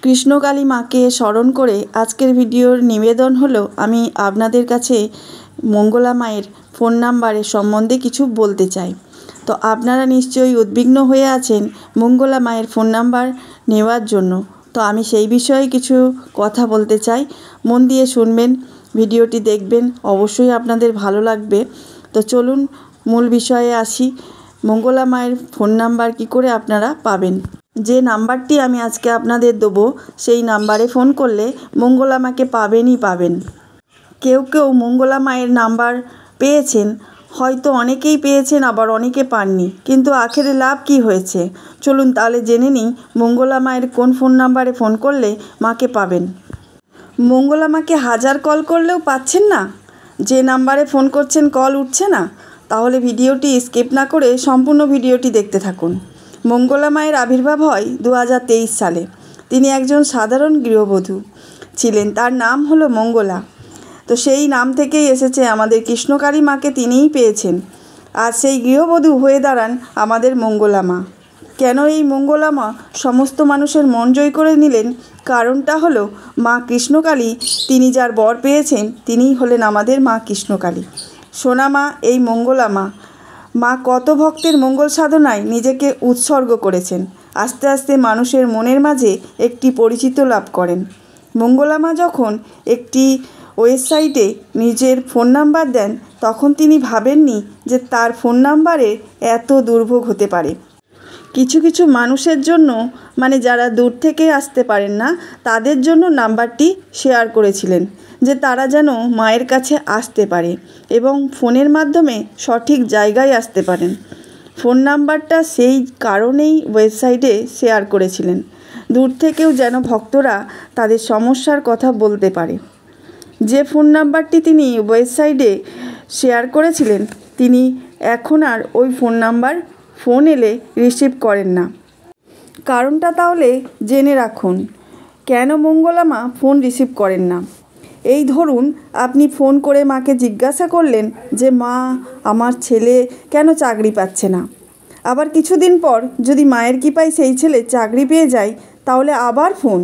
কৃষ্ণকালী মাকে স্মরণ করে আজকের ভিডিওর নিবেদন হলো আমি আপনাদের কাছে মঙ্গলা মায়ের ফোন নাম্বারের সম্বন্ধে কিছু বলতে চাই। তো আপনারা নিশ্চয়ই উদ্বিগ্ন হয়ে আছেন মঙ্গলা মায়ের ফোন নাম্বার নেওয়ার জন্য। তো আমি সেই বিষয়ে কিছু কথা বলতে চাই, মন দিয়ে শুনবেন, ভিডিওটি দেখবেন, অবশ্যই আপনাদের ভালো লাগবে। তো চলুন মূল বিষয়ে আসি। মঙ্গলা মায়ের ফোন নাম্বার কি করে আপনারা পাবেন। যে নাম্বারটি আমি আজকে আপনাদের দেবো সেই নাম্বারে ফোন করলে মঙ্গলা মাকে পাবেনই পাবেন। কেউ কেউ মঙ্গলা মায়ের নাম্বার পেয়েছেন, হয়তো অনেকেই পেয়েছেন, আবার অনেকে পাননি, কিন্তু আখেরে লাভ কি হয়েছে চলুন তাহলে জেনে নিই মঙ্গলা মায়ের কোন ফোন নাম্বারে ফোন করলে মাকে পাবেন। মঙ্গলা মাকে হাজার কল করলেও পাচ্ছেন না, যে নাম্বারে ফোন করছেন কল উঠছে না, তাহলে ভিডিওটি স্কিপ না করে সম্পূর্ণ ভিডিওটি দেখতে থাকুন। মঙ্গলা মায়ের আবির্ভাব হয় 2023 সালে। তিনি একজন সাধারণ গৃহবধূ ছিলেন, তার নাম হলো মঙ্গলা। তো সেই নাম থেকেই এসেছে, আমাদের কৃষ্ণকালী মাকে তিনিই পেয়েছেন, আর সেই গৃহবধূ হয়ে দাঁড়ান আমাদের মঙ্গলা মা। কেন এই মঙ্গলা মা সমস্ত মানুষের মন জয় করে নিলেন? কারণটা হলো মা কৃষ্ণকালী, তিনি যার বর পেয়েছেন তিনিই হলেন আমাদের মা কৃষ্ণকালী। সোনা মা এই মঙ্গলা মা, মা কত ভক্তের মঙ্গল সাধনায় নিজেকে উৎসর্গ করেছেন। আস্তে আস্তে মানুষের মনের মাঝে একটি পরিচিত লাভ করেন। মঙ্গলা মা যখন একটি ওয়েবসাইটে নিজের ফোন নাম্বার দেন, তখন তিনি ভাবেননি যে তার ফোন নাম্বারে এত দুর্ভোগ হতে পারে। কিছু কিছু মানুষের জন্য, মানে যারা দূর থেকে আসতে পারেন না, তাদের জন্য নাম্বারটি শেয়ার করেছিলেন, যে তারা যেন মায়ের কাছে আসতে পারে এবং ফোনের মাধ্যমে সঠিক জায়গায় আসতে পারেন। ফোন নাম্বারটা সেই কারণেই ওয়েবসাইটে শেয়ার করেছিলেন, দূর থেকেও যেন ভক্তরা তাদের সমস্যার কথা বলতে পারে। যে ফোন নাম্বারটি তিনি ওয়েবসাইটে শেয়ার করেছিলেন, তিনি এখন আর ওই ফোন নাম্বার ফোন এলে রিসিভ করেন না। কারণটা তাহলে জেনে রাখুন, কেন মঙ্গলা মা ফোন রিসিভ করেন না। এই ধরুন আপনি ফোন করে মাকে জিজ্ঞাসা করলেন যে মা, আমার ছেলে কেন চাকরি পাচ্ছে না। আবার কিছুদিন পর যদি মায়ের কৃপায় সেই ছেলে চাকরি পেয়ে যায়, তাহলে আবার ফোন।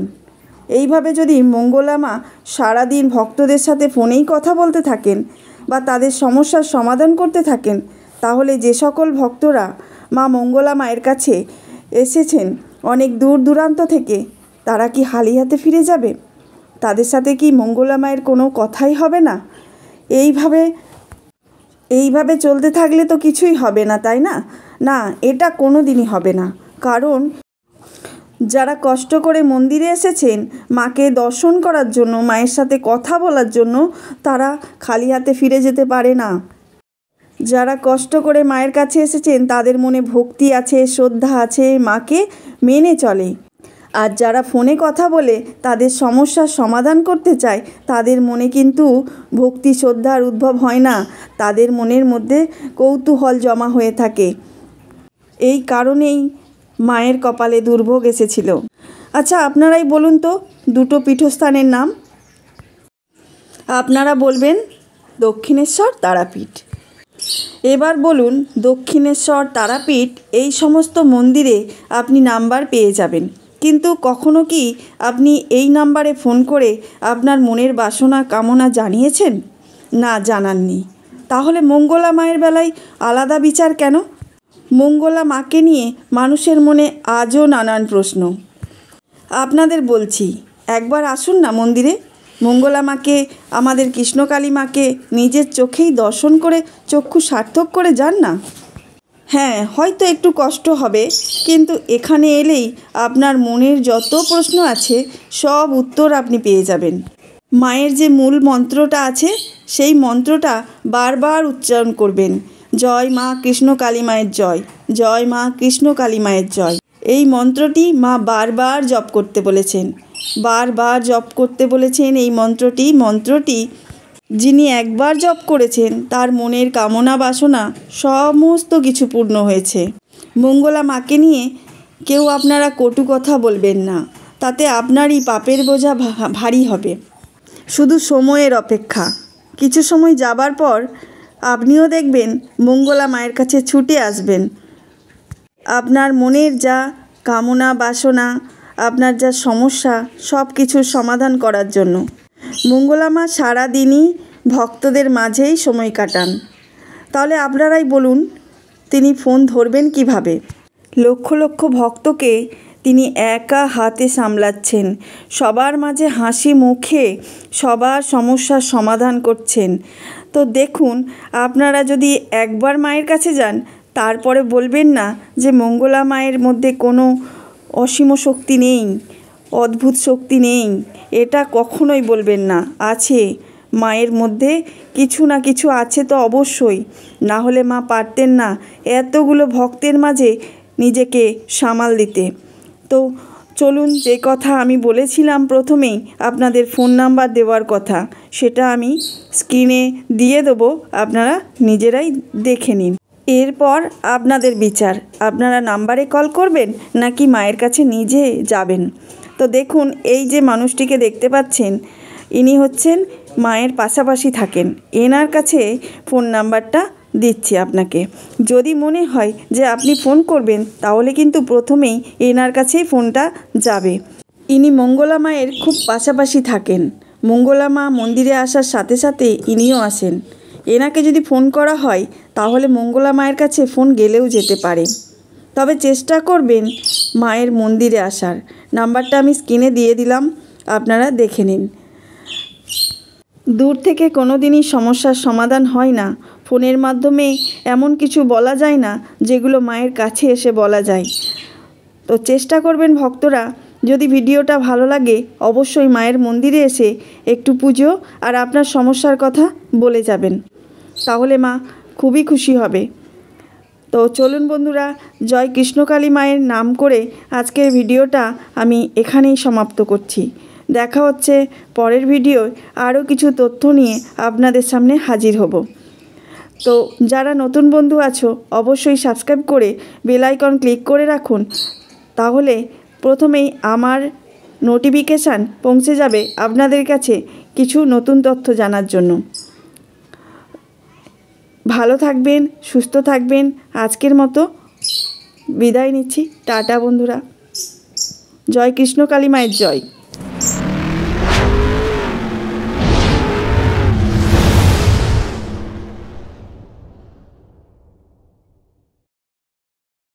এইভাবে যদি মঙ্গলা মা সারাদিন ভক্তদের সাথে ফোনেই কথা বলতে থাকেন বা তাদের সমস্যার সমাধান করতে থাকেন, তাহলে যে সকল ভক্তরা মা মঙ্গলা মায়ের কাছে এসেছেন অনেক দূর দূরান্ত থেকে, তারা কি খালি হাতে ফিরে যাবে? তাদের সাথে কি মঙ্গলা মায়ের কোনো কথাই হবে না? এইভাবে চলতে থাকলে তো কিছুই হবে না, তাই না? না, এটা কোনো দিনই হবে না। কারণ যারা কষ্ট করে মন্দিরে এসেছেন মাকে দর্শন করার জন্য, মায়ের সাথে কথা বলার জন্য, তারা খালি হাতে ফিরে যেতে পারে না। যারা কষ্ট করে মায়ের কাছে এসেছেন তাদের মনে ভক্তি আছে, শ্রদ্ধা আছে, মাকে মেনে চলে। আর যারা ফোনে কথা বলে তাদের সমস্যার সমাধান করতে চায়, তাদের মনে কিন্তু ভক্তি শ্রদ্ধার উদ্ভব হয় না, তাদের মনের মধ্যে কৌতূহল জমা হয়ে থাকে। এই কারণেই মায়ের কপালে দুর্ভোগ এসেছিল। আচ্ছা, আপনারাই বলুন তো দুটো পীঠস্থানের নাম। আপনারা বলবেন দক্ষিণেশ্বর, তারাপীঠ। এবার বলুন দক্ষিণেশ্বর, তারাপীঠ এই সমস্ত মন্দিরে আপনি নাম্বার পেয়ে যাবেন, কিন্তু কখনো কি আপনি এই নাম্বারে ফোন করে আপনার মনের বাসনা কামনা জানিয়েছেন? না, জানাননি। তাহলে মঙ্গলা মায়ের বেলায় আলাদা বিচার কেন? মঙ্গলা মাকে নিয়ে মানুষের মনে আজও নানান প্রশ্ন। আপনাদের বলছি, একবার আসুন না মন্দিরে, মঙ্গলা মাকে, আমাদের কৃষ্ণকালী মাকে নিজের চোখেই দর্শন করে চক্ষু সার্থক করে যান না। হ্যাঁ, হয়তো একটু কষ্ট হবে, কিন্তু এখানে এলেই আপনার মনের যত প্রশ্ন আছে সব উত্তর আপনি পেয়ে যাবেন। মায়ের যে মূল মন্ত্রটা আছে, সেই মন্ত্রটা বারবার উচ্চারণ করবেন, জয় মা কৃষ্ণকালী মায়ের জয়, জয় মা কৃষ্ণকালী মায়ের জয়। এই মন্ত্রটি মা বারবার জপ করতে বলেছেন, বারবার জপ করতে বলেছেন। এই মন্ত্রটি যিনি একবার জপ করেছেন তার মনের কামনা বাসনা সমস্ত কিছু পূর্ণ হয়েছে। মঙ্গলা মাকে নিয়ে কেউ আপনারা কটু কথা বলবেন না, তাতে আপনারই পাপের বোঝা ভারী হবে। শুধু সময়ের অপেক্ষা, কিছু সময় যাবার পর আপনিও দেখবেন মঙ্গলা মায়ের কাছে ছুটে আসবেন। আপনার মনের যা কামনা বাসনা আপনার যা সমস্যা সব কিছুর সমাধান করার জন্য। মঙ্গলা মা সারাদিনই ভক্তদের মাঝেই সময় কাটান। তাহলে আপনারাই বলুন তিনি ফোন ধরবেন কিভাবে? লক্ষ লক্ষ ভক্তকে তিনি একা হাতে সামলাচ্ছেন, সবার মাঝে হাসি মুখে সবার সমস্যার সমাধান করছেন। তো দেখুন, আপনারা যদি একবার মায়ের কাছে যান তারপরে বলবেন না যে মঙ্গলা মায়ের মধ্যে কোনো অসীম শক্তি নেই, অদ্ভুত শক্তি নেই, এটা কখনোই বলবেন না। আছে, মায়ের মধ্যে কিছু না কিছু আছে তো অবশ্যই, না হলে মা পারতেন না এতগুলো ভক্তের মাঝে নিজেকে সামাল দিতে। তো চলুন, যে কথা আমি বলেছিলাম প্রথমেই আপনাদের ফোন নাম্বার দেওয়ার কথা, সেটা আমি স্ক্রিনে দিয়ে দেবো, আপনারা নিজেরাই দেখে নিন। এরপর আপনাদের বিচার, আপনারা নাম্বারে কল করবেন নাকি মায়ের কাছে নিজে যাবেন। তো দেখুন, এই যে মানুষটিকে দেখতে পাচ্ছেন, ইনি হচ্ছেন মায়ের পাশাপাশি থাকেন। এনার কাছে ফোন নাম্বারটা দিচ্ছি আপনাকে। যদি মনে হয় যে আপনি ফোন করবেন তাহলে কিন্তু প্রথমেই এনার কাছেই ফোনটা যাবে। ইনি মঙ্গলা মায়ের খুব পাশাপাশি থাকেন। মঙ্গলা মা মন্দিরে আসার সাথে সাথে ইনিও আসেন। এনাকে যদি ফোন করা হয় তাহলে মঙ্গলা মায়ের কাছে ফোন গেলেও যেতে পারে। তবে চেষ্টা করবেন মায়ের মন্দিরে আসার। নাম্বারটা আমি স্ক্রিনে দিয়ে দিলাম, আপনারা দেখে নিন। দূর থেকে কোনো দিনই সমস্যার সমাধান হয় না। ফোনের মাধ্যমে এমন কিছু বলা যায় না যেগুলো মায়ের কাছে এসে বলা যায়। তো চেষ্টা করবেন ভক্তরা, যদি ভিডিওটা ভালো লাগে অবশ্যই মায়ের মন্দিরে এসে একটু পুজো আর আপনার সমস্যার কথা বলে যাবেন, তাহলে মা খুবই খুশি হবে। তো চলুন বন্ধুরা, জয় কৃষ্ণকালী মায়ের নাম করে আজকের ভিডিওটা আমি এখানেই সমাপ্ত করছি। দেখা হচ্ছে পরের ভিডিও, আরও কিছু তথ্য নিয়ে আপনাদের সামনে হাজির হব। তো যারা নতুন বন্ধু আছো অবশ্যই সাবস্ক্রাইব করে বেল আইকন ক্লিক করে রাখুন, তাহলে প্রথমেই আমার নোটিফিকেশান পৌঁছে যাবে আপনাদের কাছে কিছু নতুন তথ্য জানার জন্য। ভালো থাকবেন, সুস্থ থাকবেন। আজকের মতো বিদায় নিচ্ছি। টাটা বন্ধুরা। জয় কৃষ্ণকালী মায়ের জয়।